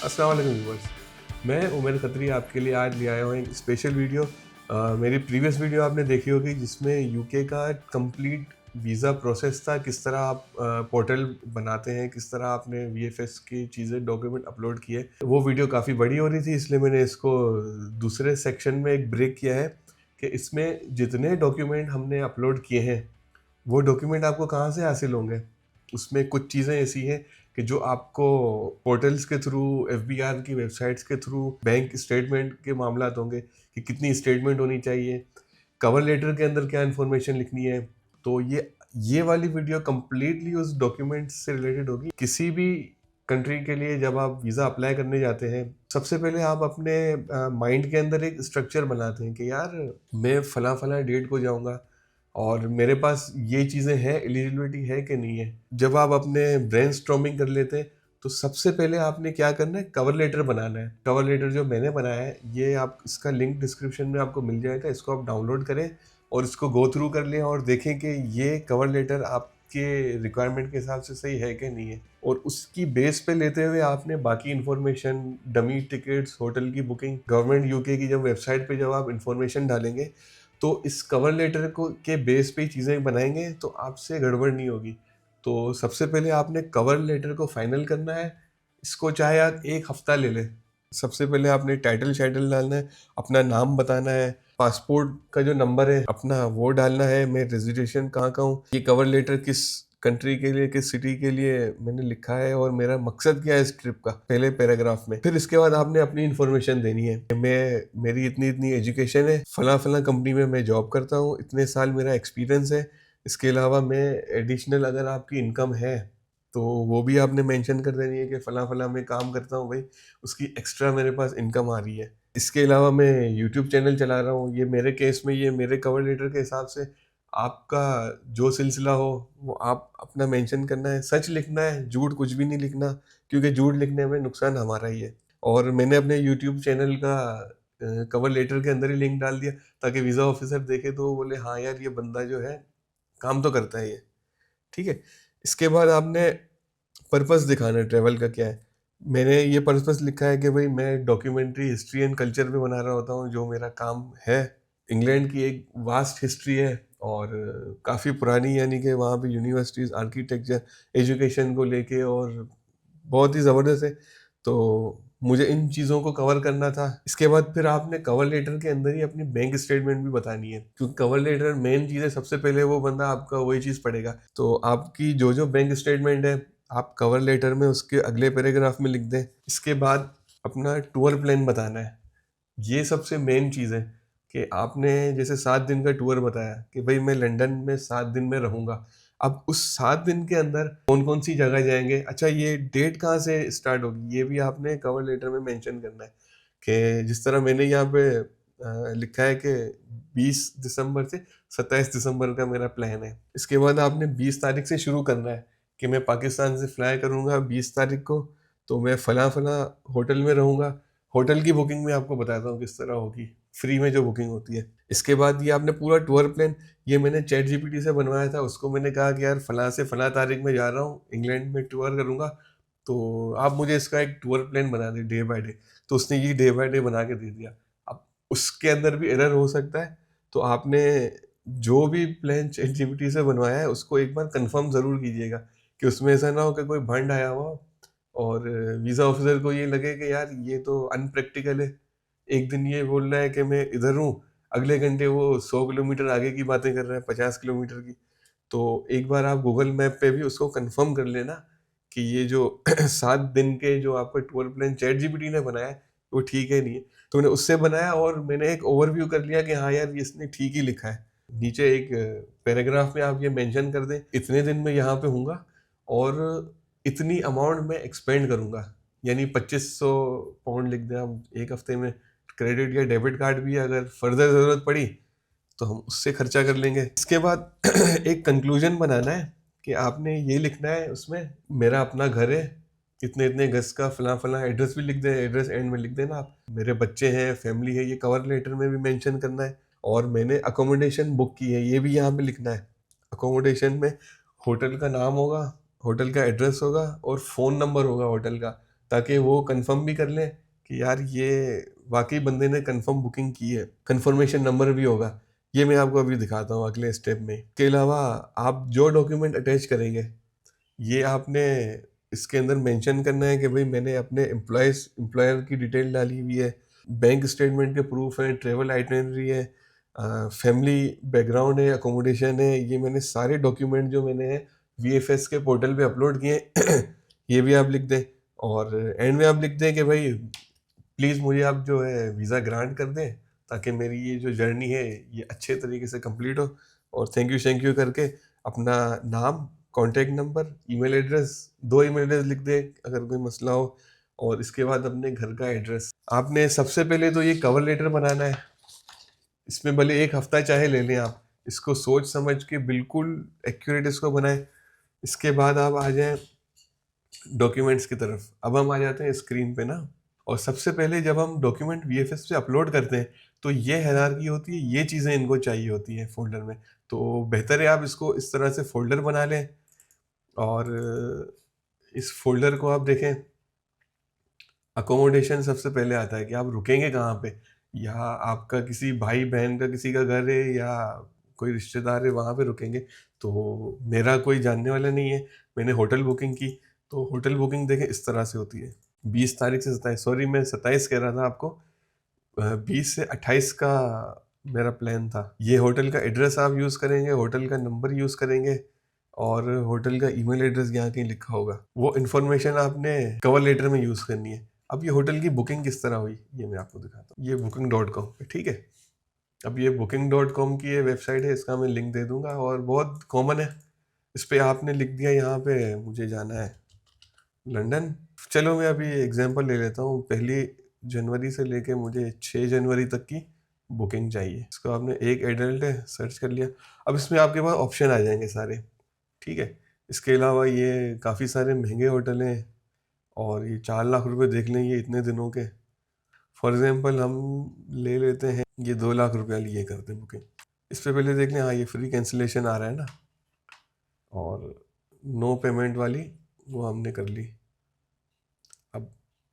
अस्सलाम वालेकुम व्यूअर्स। मैं उमर खत्री आपके लिए आज ले आया हूँ एक स्पेशल वीडियो। मेरी प्रीवियस वीडियो आपने देखी होगी जिसमें यूके का कंप्लीट वीज़ा प्रोसेस था, किस तरह आप पोर्टल बनाते हैं, किस तरह आपने वीएफएस की चीज़ें डॉक्यूमेंट अपलोड किए। वो वीडियो काफ़ी बड़ी हो रही थी, इसलिए मैंने इसको दूसरे सेक्शन में एक ब्रेक किया है कि इसमें जितने डॉक्यूमेंट हमने अपलोड किए हैं वो डॉक्यूमेंट आपको कहाँ से हासिल होंगे। उसमें कुछ चीज़ें ऐसी हैं कि जो आपको पोर्टल्स के थ्रू, एफबीआर की वेबसाइट्स के थ्रू, बैंक स्टेटमेंट के मामलात होंगे कि कितनी स्टेटमेंट होनी चाहिए, कवर लेटर के अंदर क्या इन्फॉर्मेशन लिखनी है। तो ये वाली वीडियो कंप्लीटली उस डॉक्यूमेंट से रिलेटेड होगी। किसी भी कंट्री के लिए जब आप वीज़ा अप्लाई करने जाते हैं, सबसे पहले आप अपने माइंड के अंदर एक स्ट्रक्चर बनाते हैं कि यार मैं फ़लाँ फ़लाँ डेट को जाऊँगा और मेरे पास ये चीज़ें हैं, एलिजिबिलिटी है कि नहीं है। जब आप अपने ब्रेनस्टॉर्मिंग कर लेते हैं तो सबसे पहले आपने क्या करना है, कवर लेटर बनाना है। कवर लेटर जो मैंने बनाया है, ये आप इसका लिंक डिस्क्रिप्शन में आपको मिल जाएगा। इसको आप डाउनलोड करें और इसको गो थ्रू कर लें और देखें कि ये कवर लेटर आपके रिक्वायरमेंट के हिसाब से सही है कि नहीं है। और उसकी बेस पे लेते हुए आपने बाकी इन्फॉर्मेशन, डमी टिकट्स, होटल की बुकिंग, गवर्नमेंट यूके की जब वेबसाइट पे जब आप इन्फॉर्मेशन डालेंगे तो इस कवर लेटर को के बेस पे ही चीज़ें बनाएंगे तो आपसे गड़बड़ नहीं होगी। तो सबसे पहले आपने कवर लेटर को फाइनल करना है। इसको चाहे आप 1 हफ्ता ले लें। सबसे पहले आपने टाइटल शाइटल डालना है, अपना नाम बताना है, पासपोर्ट का जो नंबर है अपना वो डालना है, मैं रेजिडेंशन कहाँ का हूँ, ये कवर लेटर किस कंट्री के लिए, किस सिटी के लिए मैंने लिखा है और मेरा मकसद क्या है इस ट्रिप का, पहले पैराग्राफ में। फिर इसके बाद आपने अपनी इन्फॉर्मेशन देनी है। मेरी इतनी इतनी एजुकेशन है, फला फला कंपनी में मैं जॉब करता हूँ, इतने साल मेरा एक्सपीरियंस है। इसके अलावा मैं एडिशनल अगर आपकी इनकम है तो वो भी आपने मेंशन कर देनी है कि फला फला मैं काम करता हूँ भाई, उसकी एक्स्ट्रा मेरे पास इनकम आ रही है। इसके अलावा मैं यूट्यूब चैनल चला रहा हूँ, ये मेरे केस में ये मेरे कवर लेटर के हिसाब से आपका जो सिलसिला हो वो आप अपना मेंशन करना है। सच लिखना है, झूठ कुछ भी नहीं लिखना, क्योंकि झूठ लिखने में नुकसान हमारा ही है। और मैंने अपने यूट्यूब चैनल का कवर लेटर के अंदर ही लिंक डाल दिया ताकि वीज़ा ऑफिसर देखे तो वो बोले हाँ यार ये बंदा जो है काम तो करता है ये। ठीक है। इसके बाद आपने पर्पस दिखाना है ट्रैवल का क्या है। मैंने ये पर्पस लिखा है कि भाई मैं डॉक्यूमेंट्री हिस्ट्री एंड कल्चर पे बना रहा होता हूँ, जो मेरा काम है। इंग्लैंड की एक वास्ट हिस्ट्री है और काफ़ी पुरानी, यानी कि वहाँ पे यूनिवर्सिटीज़, आर्किटेक्चर, एजुकेशन को लेके और बहुत ही ज़बरदस्त है। तो मुझे इन चीज़ों को कवर करना था। इसके बाद फिर आपने कवर लेटर के अंदर ही अपनी बैंक स्टेटमेंट भी बतानी है, क्योंकि कवर लेटर मेन चीज़ है। सबसे पहले वो बंदा आपका वही चीज़ पढ़ेगा। तो आपकी जो जो बैंक स्टेटमेंट है आप कवर लेटर में उसके अगले पैराग्राफ में लिख दें। इसके बाद अपना टूर प्लान बताना है। ये सबसे मेन चीज़ है कि आपने जैसे 7 दिन का टूर बताया कि भाई मैं लंदन में 7 दिन में रहूँगा। अब उस 7 दिन के अंदर कौन-कौन सी जगह जाएँगे? अच्छा, ये डेट कहाँ से स्टार्ट होगी? ये भी आपने कवर लेटर में मेंशन करना है कि जिस तरह मैंने यहाँ पे लिखा है कि 20 दिसंबर से 27 दिसंबर का मेरा प्लान है। इसके बाद आपने 20 तारीख से शुरू करना है कि मैं पाकिस्तान से फ्लाई करूँगा 20 तारीख को, तो मैं फलाँ-फलाँ होटल में रहूँगा। होटल की बुकिंग मैं आपको बताता हूँ किस तरह होगी, फ्री में जो बुकिंग होती है। इसके बाद ये आपने पूरा टूर प्लान, ये मैंने चैट जीपीटी से बनवाया था। उसको मैंने कहा कि यार फलाँ से फलाँ तारीख में जा रहा हूँ, इंग्लैंड में टूर करूँगा, तो आप मुझे इसका एक टूर प्लान बना दें डे बाय डे। तो उसने ये डे बाय डे बना के दे दिया। अब उसके अंदर भी एरर हो सकता है, तो आपने जो भी प्लान चैट जीपीटी से बनवाया है उसको एक बार कंफर्म ज़रूर कीजिएगा कि उसमें ऐसा ना हो कि कोई भंड आया हो और वीज़ा ऑफिसर को ये लगे कि यार ये तो अनप्रैक्टिकल है। एक दिन ये बोल रहा है कि मैं इधर हूँ, अगले घंटे वो 100 किलोमीटर आगे की बातें कर रहा है, 50 किलोमीटर की। तो एक बार आप गूगल मैप पे भी उसको कंफर्म कर लेना कि ये जो 7 दिन के जो आपका टूर प्लान चैट जीपीटी ने बनाया है, वो ठीक है नहीं है। तो मैंने उससे बनाया और मैंने एक ओवरव्यू कर लिया कि हाँ यार, ये इसने ठीक ही लिखा है। नीचे एक पैराग्राफ में आप ये मेंशन कर दें, इतने दिन मैं यहाँ पे हूँगा और इतनी अमाउंट मैं एक्सपेंड करूँगा। यानी 2500 पाउंड लिख दें आप 1 हफ्ते में। क्रेडिट या डेबिट कार्ड भी अगर फर्दर ज़रूरत पड़ी तो हम उससे खर्चा कर लेंगे। इसके बाद एक कंक्लूजन बनाना है कि आपने ये लिखना है उसमें, मेरा अपना घर है, इतने इतने गज का, फला फला एड्रेस भी लिख दें, एड्रेस एंड में लिख देना आप। मेरे बच्चे हैं, फैमिली है, ये कवर लेटर में भी मेंशन करना है। और मैंने अकोमोडेशन बुक की है, ये भी यहाँ पे लिखना है। अकोमोडेशन में होटल का नाम होगा, होटल का एड्रेस होगा और फ़ोन नंबर होगा होटल का। ताकि वो कंफर्म भी कर लें कि यार ये वाकई बंदे ने कंफर्म बुकिंग की है। कंफर्मेशन नंबर भी होगा, ये मैं आपको अभी दिखाता हूँ अगले स्टेप में। इसके अलावा आप जो डॉक्यूमेंट अटैच करेंगे, ये आपने इसके अंदर मेंशन करना है कि भाई मैंने अपने एम्प्लॉयर की डिटेल डाली हुई है, बैंक स्टेटमेंट के प्रूफ है, ट्रेवल आइटनरी है, फैमिली बैकग्राउंड है, अकोमोडेशन है। ये मैंने सारे डॉक्यूमेंट जो मैंने वीएफएस के पोर्टल पे अपलोड किए हैं, ये भी आप लिख दें। और एंड में आप लिख दें कि भाई प्लीज़ मुझे आप जो है वीज़ा ग्रांट कर दें, ताकि मेरी ये जो जर्नी है ये अच्छे तरीके से कंप्लीट हो। और थैंक यू करके अपना नाम, contact number, email address, 2 email address लिख दें अगर कोई मसला हो। और इसके बाद अपने घर का एड्रेस। आपने सबसे पहले तो ये कवर लेटर बनाना है। इसमें भले 1 हफ्ता चाहे ले लें आप, इसको सोच समझ के बिल्कुल एक्यूरेट इसको बनाएं। इसके बाद आप आ जाएं डॉक्यूमेंट्स की तरफ। अब हम आ जाते हैं स्क्रीन पे ना। और सबसे पहले जब हम डॉक्यूमेंट वीएफएस पे अपलोड करते हैं, तो ये हायरार्की होती है, ये चीज़ें इनको चाहिए होती हैं फोल्डर में। तो बेहतर है आप इसको इस तरह से फोल्डर बना लें। और इस फोल्डर को आप देखें, अकोमोडेशन सबसे पहले आता है कि आप रुकेंगे कहाँ पे, या आपका किसी भाई बहन का किसी का घर है या कोई रिश्तेदार है वहाँ पे रुकेंगे। तो मेरा कोई जानने वाला नहीं है, मैंने होटल बुकिंग की। तो होटल बुकिंग देखें इस तरह से होती है। 20 तारीख से 27, सॉरी मैं 27 कह रहा था आपको, 20 से 28 का मेरा प्लान था। ये होटल का एड्रेस आप यूज़ करेंगे, होटल का नंबर यूज़ करेंगे, और होटल का ईमेल एड्रेस यहाँ कहीं लिखा होगा। वो इन्फॉर्मेशन आपने कवर लेटर में यूज़ करनी है। अब ये होटल की बुकिंग किस तरह हुई, ये मैं आपको दिखाता हूँ। ये booking.com पे, ठीक है। अब ये booking.com की ये वेबसाइट है, इसका मैं लिंक दे दूंगा, और बहुत कॉमन है। इस पे आपने लिख दिया यहाँ पे मुझे जाना है लंदन। चलो मैं अभी एग्जांपल ले लेता हूँ। 1 जनवरी से लेके मुझे 6 जनवरी तक की बुकिंग चाहिए। इसको आपने, एक एडल्ट है, सर्च कर लिया। अब इसमें आपके पास ऑप्शन आ जाएंगे सारे, ठीक है। इसके अलावा ये काफ़ी सारे महंगे होटल हैं, और ये 4 लाख रुपए देख लें ये इतने दिनों के। फॉर एग्जांपल हम ले लेते हैं ये 2 लाख रुपया लिए करते हैं बुकिंग। इस पे पहले देख लें, हाँ ये फ्री कैंसिलेशन आ रहा है ना, और नो पेमेंट वाली वो हमने कर ली। अब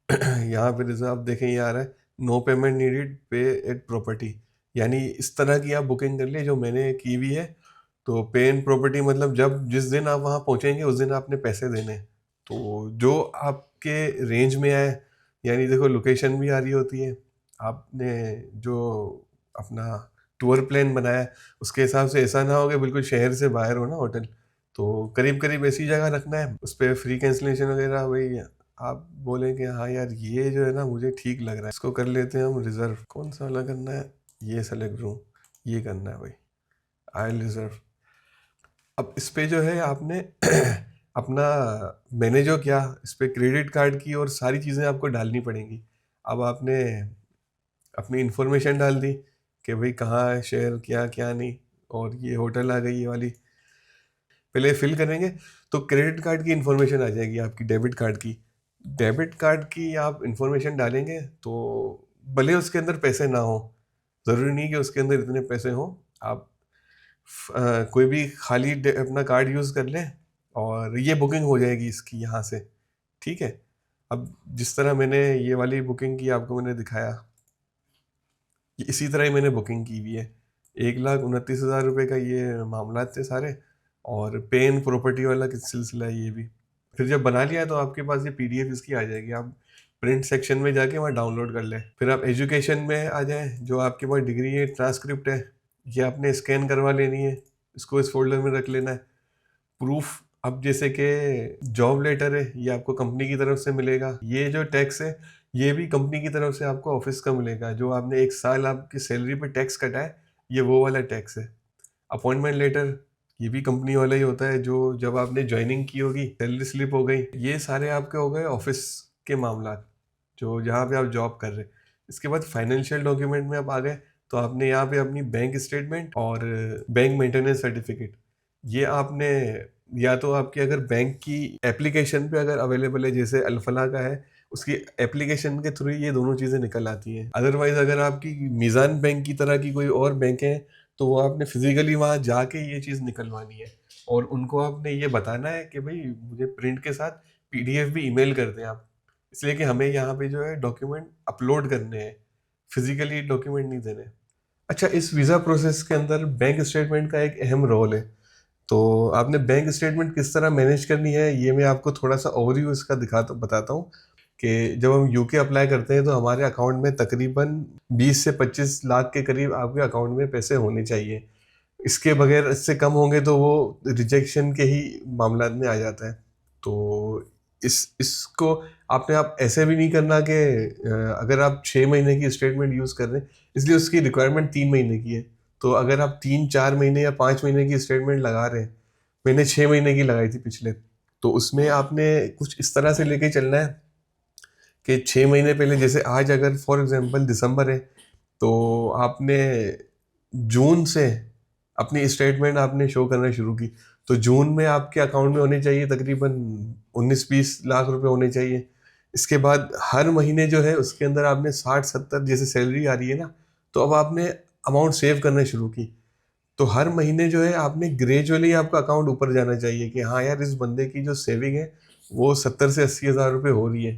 यहाँ पे रिजर्व देखें, ये आ रहा है नो पेमेंट नीडेड, पे एट प्रॉपर्टी। यानी इस तरह की आप बुकिंग कर ली जो मैंने की हुई है। तो पे इन प्रॉपर्टी मतलब जब जिस दिन आप वहाँ पहुँचेंगे उस दिन आपने पैसे देने हैं। तो जो आपके रेंज में आए, यानी देखो लोकेशन भी आ रही होती है, आपने जो अपना टूर प्लान बनाया है उसके हिसाब से ऐसा ना हो कि बिल्कुल शहर से बाहर हो ना होटल। तो करीब करीब ऐसी जगह रखना है। उस पर फ्री कैंसिलेशन वगैरह वही आप बोलें कि हाँ यार ये जो है ना मुझे ठीक लग रहा है, इसको कर लेते हैं हम रिजर्व। कौन सा वाला करना है, ये सेलेक्ट रूम, ये करना है भाई, आई रिजर्व। अब इस पे जो है आपने अपना मैंने जो किया, इस पे क्रेडिट कार्ड की और सारी चीज़ें आपको डालनी पड़ेंगी। अब आपने अपनी इन्फॉर्मेशन डाल दी कि भाई कहाँ है शहर, क्या क्या नहीं, और ये होटल आ गई ये वाली। पहले फिल करेंगे तो क्रेडिट कार्ड की इन्फॉर्मेशन आ जाएगी आपकी, डेबिट कार्ड की। डेबिट कार्ड की आप इन्फॉर्मेशन डालेंगे तो भले उसके अंदर पैसे ना हो, ज़रूरी नहीं कि उसके अंदर इतने पैसे हों। आप कोई भी खाली अपना कार्ड यूज़ कर लें और ये बुकिंग हो जाएगी इसकी यहाँ से, ठीक है। अब जिस तरह मैंने ये वाली बुकिंग की आपको मैंने दिखाया, इसी तरह ही मैंने बुकिंग की हुई है। 1,29,000 रुपये का ये मामला थे सारे, और पे इन प्रॉपर्टी वाला किस सिलसिला है ये भी। फिर जब बना लिया तो आपके पास ये पीडीएफ इसकी आ जाएगी, आप प्रिंट सेक्शन में जाके वहाँ डाउनलोड कर लें। फिर आप एजुकेशन में आ जाएं, जो आपके पास डिग्री है, ट्रांसक्रिप्ट है, ये आपने स्कैन करवा लेनी है, इसको इस फोल्डर में रख लेना है। प्रूफ, अब जैसे कि जॉब लेटर है, ये आपको कंपनी की तरफ से मिलेगा। ये जो टैक्स है ये भी कंपनी की तरफ से आपको ऑफिस का मिलेगा, जो आपने 1 साल आपकी सैलरी पे टैक्स कटा है, ये वो वाला टैक्स है। अपॉइंटमेंट लेटर, ये भी कंपनी वाला ही होता है, जो जब आपने ज्वाइनिंग की होगी, सैलरी स्लिप हो गई, ये सारे आपके हो गए ऑफिस के मामला, जो जहाँ पे आप जॉब कर रहे हैं। इसके बाद फाइनेंशियल डॉक्यूमेंट में आप आ गए, तो आपने यहाँ पे अपनी बैंक स्टेटमेंट और बैंक मेंटेनेंस सर्टिफिकेट, ये आपने, या तो आपकी अगर बैंक की एप्लीकेशन पे अगर अवेलेबल है, जैसे अल्फला का है, उसकी एप्लीकेशन के थ्रू ये दोनों चीज़ें निकल आती हैं। अदरवाइज अगर आपकी मीज़ान बैंक की तरह की कोई और बैंक है, तो वो आपने फिजिकली वहाँ जाके ये चीज़ निकलवानी है, और उनको आपने ये बताना है कि भाई मुझे प्रिंट के साथ पीडीएफ भी ईमेल कर दें आप। इसलिए कि हमें यहाँ पे जो है डॉक्यूमेंट अपलोड करने हैं, फिजिकली डॉक्यूमेंट नहीं देने। अच्छा, इस वीज़ा प्रोसेस के अंदर बैंक स्टेटमेंट का एक अहम रोल है। तो आपने बैंक स्टेटमेंट किस तरह मैनेज करनी है, ये मैं आपको थोड़ा सा ओवरव्यू इसका बताता हूँ कि जब हम यूके अप्लाई करते हैं तो हमारे अकाउंट में तकरीबन 20 से 25 लाख के करीब आपके अकाउंट में पैसे होने चाहिए। इसके बगैर, इससे कम होंगे तो वो रिजेक्शन के ही मामला में आ जाता है। तो इसको आपने आप ऐसे भी नहीं करना कि अगर आप 6 महीने की स्टेटमेंट यूज़ कर रहे हैं, इसलिए उसकी रिक्वायरमेंट 3 महीने की है। तो अगर आप 3-4 महीने या 5 महीने की स्टेटमेंट लगा रहे हैं, मैंने 6 महीने की लगाई थी पिछले, तो उसमें आपने कुछ इस तरह से लेके चलना है कि 6 महीने पहले, जैसे आज अगर फॉर एग्जांपल दिसंबर है, तो आपने जून से अपनी स्टेटमेंट आपने शो करना शुरू की, तो जून में आपके अकाउंट में होने चाहिए तकरीबन 19-20 लाख रुपए होने चाहिए। इसके बाद हर महीने जो है उसके अंदर आपने 60-70, जैसे सैलरी आ रही है ना, तो अब आपने अमाउंट सेव करना शुरू की। तो हर महीने जो है आपने ग्रेजुअली आपका अकाउंट ऊपर जाना चाहिए कि हाँ यार, इस बंदे की जो सेविंग है वो 70 से 80 हज़ार रुपये हो रही है।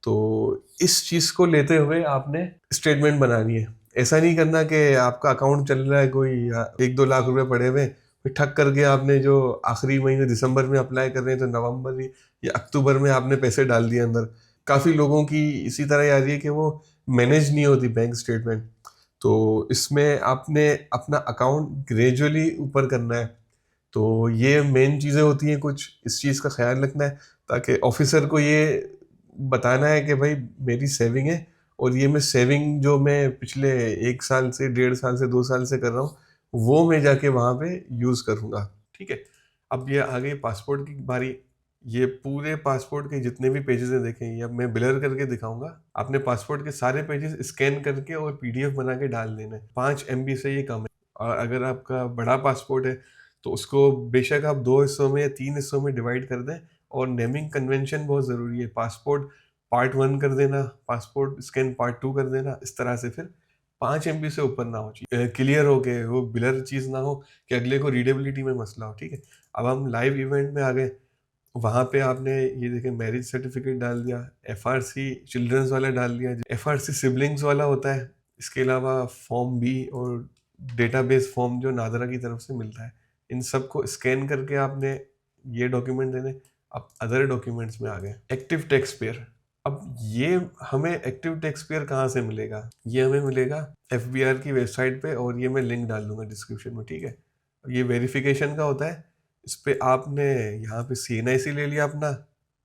तो इस चीज़ को लेते हुए आपने स्टेटमेंट बनानी है। ऐसा नहीं करना कि आपका अकाउंट चल रहा है, कोई 1-2 लाख रुपए पड़े हुए हैं, फिर ठग करके आपने जो आखिरी महीने दिसंबर में अप्लाई कर रहे हैं तो नवंबर या अक्टूबर में आपने पैसे डाल दिए अंदर। काफ़ी लोगों की इसी तरह आ रही है कि वो मैनेज नहीं होती बैंक स्टेटमेंट। तो इसमें आपने अपना अकाउंट ग्रेजुअली ऊपर करना है। तो ये मेन चीज़ें होती हैं कुछ, इस चीज़ का ख्याल रखना है ताकि ऑफिसर को ये बताना है कि भाई मेरी सेविंग है, और ये मैं सेविंग जो मैं पिछले 1 साल से, 1.5 साल से, 2 साल से कर रहा हूँ, वो मैं जाके वहाँ पे यूज़ करूँगा। ठीक है। अब ये आ गई पासपोर्ट की बारी। ये पूरे पासपोर्ट के जितने भी पेजेस हैं देखें, ये अब मैं ब्लर करके दिखाऊंगा। आपने पासपोर्ट के सारे पेजेस स्कैन करके और पीडीएफ बना के डाल देना है। 5 MB से ये कम है। और अगर आपका बड़ा पासपोर्ट है तो उसको बेशक आप 2 हिस्सों में या 3 हिस्सों में डिवाइड कर दें। और नेमिंग कन्वेंशन बहुत ज़रूरी है। पासपोर्ट पार्ट 1 कर देना, पासपोर्ट स्कैन पार्ट 2 कर देना, इस तरह से फिर 5 MB से ऊपर ना हो चाहिए। क्लियर हो के वो ब्लर चीज़ ना हो कि अगले को रीडेबिलिटी में मसला हो। ठीक है। अब हम लाइव इवेंट में आ गए। वहाँ पे आपने ये देखें, मैरिज सर्टिफिकेट डाल दिया, एफआरसी चिल्ड्रंस वाला डाल दिया, एफआरसी सिबलिंग्स वाला होता है। इसके अलावा फॉर्म बी और डेटाबेस फॉर्म जो नादरा की तरफ से मिलता है, इन सब को स्कैन करके आपने ये डॉक्यूमेंट देने। अब अदर डॉक्यूमेंट्स में आ गए। Active tax payer. अब ये हमें एक्टिव टैक्स पेयर कहाँ से मिलेगा? ये हमें मिलेगा एफबीआर की वेबसाइट पे, और ये मैं लिंक डाल दूंगा डिस्क्रिप्शन में। ठीक है। ये वेरिफिकेशन का होता है। इस पे आपने यहाँ पे CNIC ले लिया अपना,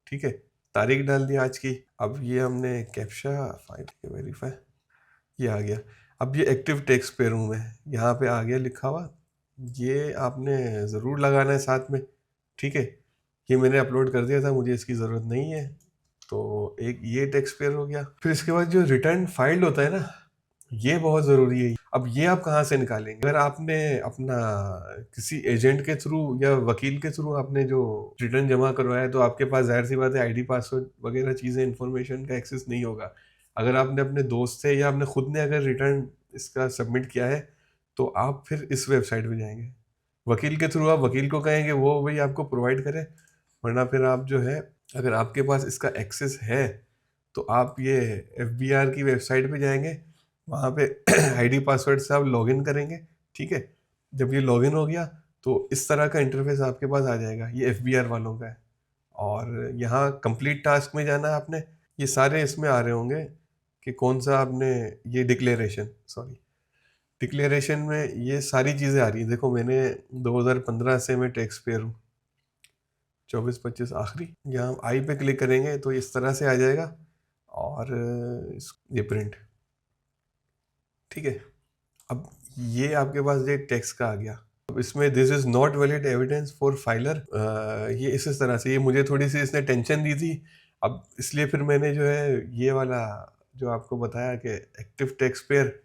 ठीक है, तारीख डाल दी आज की। अब ये हमने कैप्चा फाइल के वेरीफाई, ये आ गया। अब ये एक्टिव टैक्स पेयर हूँ मैं, यहाँ पे आ गया लिखा हुआ, ये आपने ज़रूर लगाना है साथ में। ठीक है। ये मैंने अपलोड कर दिया था, मुझे इसकी ज़रूरत नहीं है। तो एक ये टैक्स पेयर हो गया। फिर इसके बाद जो रिटर्न फाइल्ड होता है ना, ये बहुत ज़रूरी है। अब ये आप कहाँ से निकालेंगे? अगर आपने अपना किसी एजेंट के थ्रू या वकील के थ्रू आपने जो रिटर्न जमा करवाया है, तो आपके पास जाहिर सी बात है आईडी पासवर्ड वगैरह चीज़ें, इन्फॉर्मेशन का एक्सेस नहीं होगा। अगर आपने अपने दोस्त से या आपने खुद ने अगर रिटर्न इसका सबमिट किया है, तो आप फिर इस वेबसाइट पे जाएंगे। वकील के थ्रू आप वकील को कहेंगे वो भाई आपको प्रोवाइड करे, वरना फिर आप जो है, अगर आपके पास इसका एक्सेस है तो आप ये एफबीआर की वेबसाइट पे जाएंगे, वहाँ पे आईडी पासवर्ड से आप लॉगिन करेंगे। ठीक है। जब ये लॉगिन हो गया तो इस तरह का इंटरफेस आपके पास आ जाएगा। ये एफबीआर वालों का है। और यहाँ कंप्लीट टास्क में जाना है आपने। ये सारे इसमें आ रहे होंगे कि कौन सा आपने, ये डिक्लेरेशन, सॉरी, डिक्लेरेशन में ये सारी चीज़ें आ रही हैं। देखो मैंने 2015 से मैं टैक्स पेयर हूँ, 24-25 आखिरी। यहाँ हम आई पे क्लिक करेंगे तो इस तरह से आ जाएगा। और ये प्रिंट, ठीक है। अब ये आपके पास ये टेक्स्ट का आ गया। अब इसमें this is not valid evidence for filer, ये इस तरह से, ये मुझे थोड़ी सी इसने टेंशन दी थी। अब इसलिए फिर मैंने जो है ये वाला जो आपको बताया कि एक्टिव टैक्स पेयर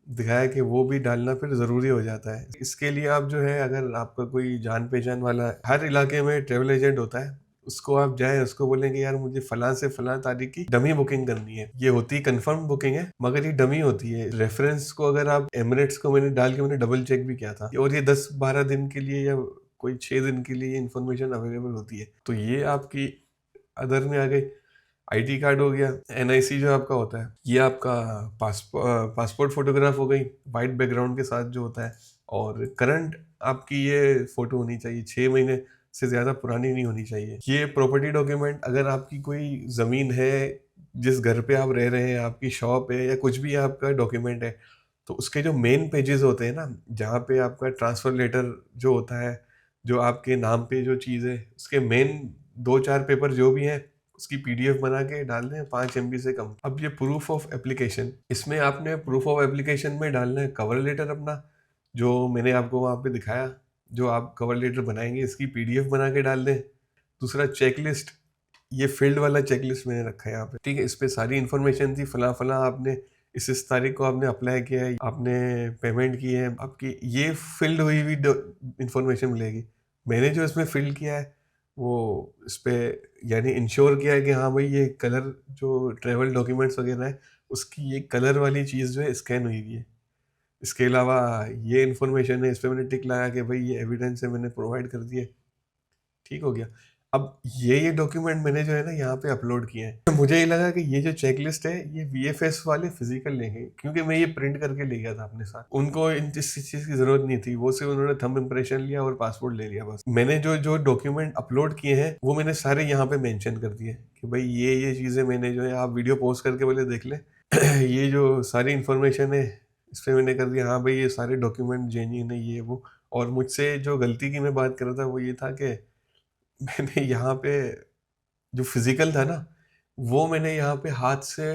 दिखाया कि वो भी डालना फिर ज़रूरी हो जाता है। इसके लिए आप जो है, अगर आपका कोई जान पहचान वाला, हर इलाके में ट्रेवल एजेंट होता है, उसको आप जाएं, उसको बोलेंगे यार मुझे फलां से फलां तारीख की डमी बुकिंग करनी है। ये होती कंफर्म बुकिंग है मगर ये डमी होती है। रेफरेंस को अगर आप एमिरेट्स को मैंने डाल के मैंने डबल चेक भी किया था, और ये 10-12 दिन के लिए या कोई 6 दिन के लिए इन्फॉर्मेशन अवेलेबल होती है। तो ये आपकी अदर में आ गई। आईडी कार्ड हो गया, एनआईसी जो आपका होता है, ये आपका पासपोर्ट फोटोग्राफ हो गई वाइट बैकग्राउंड के साथ जो होता है, और करंट आपकी ये फोटो होनी चाहिए, 6 महीने से ज़्यादा पुरानी नहीं होनी चाहिए। ये प्रॉपर्टी डॉक्यूमेंट, अगर आपकी कोई ज़मीन है, जिस घर पे आप रह रहे हैं, आपकी शॉप है या कुछ भी आपका डॉक्यूमेंट है, तो उसके जो मेन पेजेस होते हैं ना, जहाँ पे आपका ट्रांसफ़र लेटर जो होता है, जो आपके नाम पे जो चीज़ है, उसके मेन 2-4 पेपर जो भी हैं, उसकी पीडीएफ बना के डाल दें 5 एमबी से कम। अब ये प्रूफ ऑफ एप्लीकेशन, इसमें आपने प्रूफ ऑफ एप्लीकेशन में डालना है कवर लेटर अपना, जो मैंने आपको वहाँ पे दिखाया, जो आप कवर लेटर बनाएंगे इसकी पीडीएफ बना के डाल दें। दूसरा चेकलिस्ट, ये फील्ड वाला चेकलिस्ट मैंने रखा है यहाँ पे, ठीक है। इस पे सारी इन्फॉर्मेशन थी, फला फला आपने इस तारीख को आपने अप्लाई किया है, आपने पेमेंट की है, आपकी ये फिल्ड हुई हुई इन्फॉर्मेशन मिलेगी। मैंने जो इसमें फिल किया है वो इस पे यानी इंश्योर किया है कि हाँ भाई ये कलर जो ट्रेवल डॉक्यूमेंट्स वगैरह है उसकी ये कलर वाली चीज़ जो है स्कैन हुई हुई है। इसके अलावा ये इन्फॉर्मेशन है, इस पे मैंने टिक लगाया कि भाई ये एविडेंस है, मैंने प्रोवाइड कर दिए, ठीक हो गया। अब ये डॉक्यूमेंट मैंने जो है ना यहाँ पे अपलोड किए हैं। तो मुझे ये लगा कि ये जो चेकलिस्ट है ये वीएफएस वाले फिजिकल लेंगे, क्योंकि मैं ये प्रिंट करके ले गया था अपने साथ। उनको इस चीज़ की ज़रूरत नहीं थी, वो सिर्फ उन्होंने थंब इम्प्रेशन लिया और पासपोर्ट ले लिया बस। मैंने जो जो डॉक्यूमेंट अपलोड किए हैं वो मैंने सारे यहाँ पे मेंशन कर दिए कि भाई ये चीज़ें मैंने जो है, आप वीडियो पोस्ट करके बोले देख लें ये जो सारी इन्फॉर्मेशन है इस पर मैंने कर दिया, हाँ भाई ये सारे डॉक्यूमेंट जेन्युइन है ये वो। और मुझसे जो गलती की मैं बात कर रहा था वो ये था कि मैंने यहाँ पे जो फिजिकल था ना, वो मैंने यहाँ पे हाथ से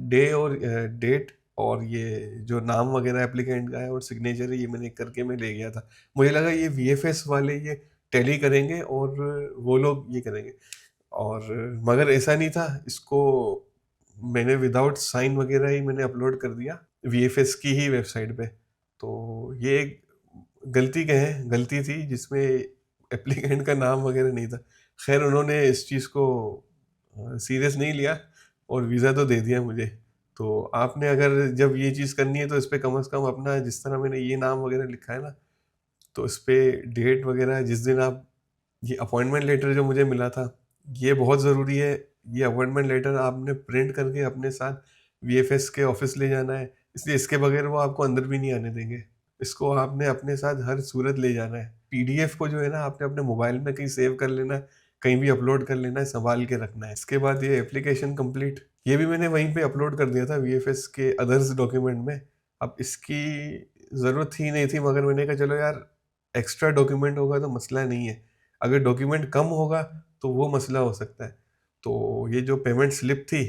डे और डेट और ये जो नाम वगैरह एप्लीकेंट का है और सिग्नेचर है ये मैंने करके मैं ले गया था। मुझे लगा ये वीएफएस वाले ये टैली करेंगे और वो लोग ये करेंगे, और मगर ऐसा नहीं था। इसको मैंने विदाउट साइन वगैरह ही मैंने अपलोड कर दिया वीएफएस की ही वेबसाइट पे। तो ये एक गलती थी जिसमें एप्लीकेंट का नाम वगैरह नहीं था। खैर उन्होंने इस चीज़ को सीरियस नहीं लिया और वीज़ा तो दे दिया मुझे। तो आपने अगर जब ये चीज़ करनी है तो इस पे कम से कम अपना, जिस तरह मैंने ये नाम वगैरह लिखा है ना, तो इस पे डेट वगैरह, जिस दिन आप, ये अपॉइंटमेंट लेटर जो मुझे मिला था ये बहुत ज़रूरी है। ये अपॉइंटमेंट लेटर आपने प्रिंट करके अपने साथ वीएफएस के ऑफिस ले जाना है, इसलिए इसके बगैर वो आपको अंदर भी नहीं आने देंगे। इसको आपने अपने साथ हर सूरत ले जाना है। पीडीएफ को जो है ना आपने अपने मोबाइल में कहीं सेव कर लेना है, कहीं भी अपलोड कर लेना है, संभाल के रखना है। इसके बाद ये एप्लीकेशन कंप्लीट, ये भी मैंने वहीं पे अपलोड कर दिया था वीएफएस के अदर्स डॉक्यूमेंट में। अब इसकी ज़रूरत ही नहीं थी, मगर मैंने कहा चलो यार एक्स्ट्रा डॉक्यूमेंट होगा तो मसला नहीं है, अगर डॉक्यूमेंट कम होगा तो वो मसला हो सकता है। तो ये जो पेमेंट स्लिप थी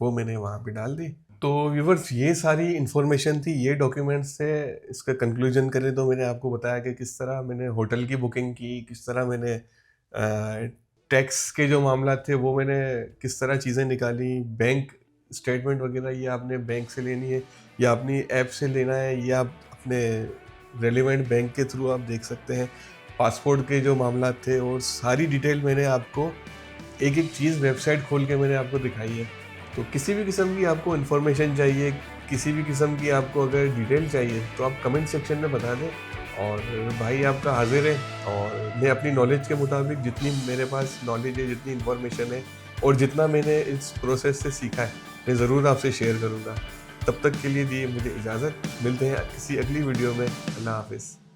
वो मैंने वहाँ पे डाल दी। तो व्यूवर्स ये सारी इन्फॉर्मेशन थी, ये डॉक्यूमेंट्स से इसका कंक्लूजन करें तो मैंने आपको बताया कि किस तरह मैंने होटल की बुकिंग की, किस तरह मैंने टैक्स के जो मामला थे वो मैंने किस तरह चीज़ें निकाली, बैंक स्टेटमेंट वगैरह ये आपने बैंक से लेनी है या अपनी ऐप से लेना है, या आप अपने रेलिवेंट बैंक के थ्रू आप देख सकते हैं। पासपोर्ट के जो मामला थे और सारी डिटेल मैंने आपको एक एक चीज़ वेबसाइट खोल के मैंने आपको दिखाई है। तो किसी भी किस्म की आपको इन्फॉर्मेशन चाहिए, किसी भी किस्म की आपको अगर डिटेल चाहिए तो आप कमेंट सेक्शन में बता दें, और भाई आपका हाजिर है। और मैं अपनी नॉलेज के मुताबिक जितनी मेरे पास नॉलेज है, जितनी इन्फॉर्मेशन है और जितना मैंने इस प्रोसेस से सीखा है, मैं ज़रूर आपसे शेयर करूँगा। तब तक के लिए दिए मुझे इजाज़त, मिलते हैं किसी अगली वीडियो में। अल्लाह हाफ़िज़।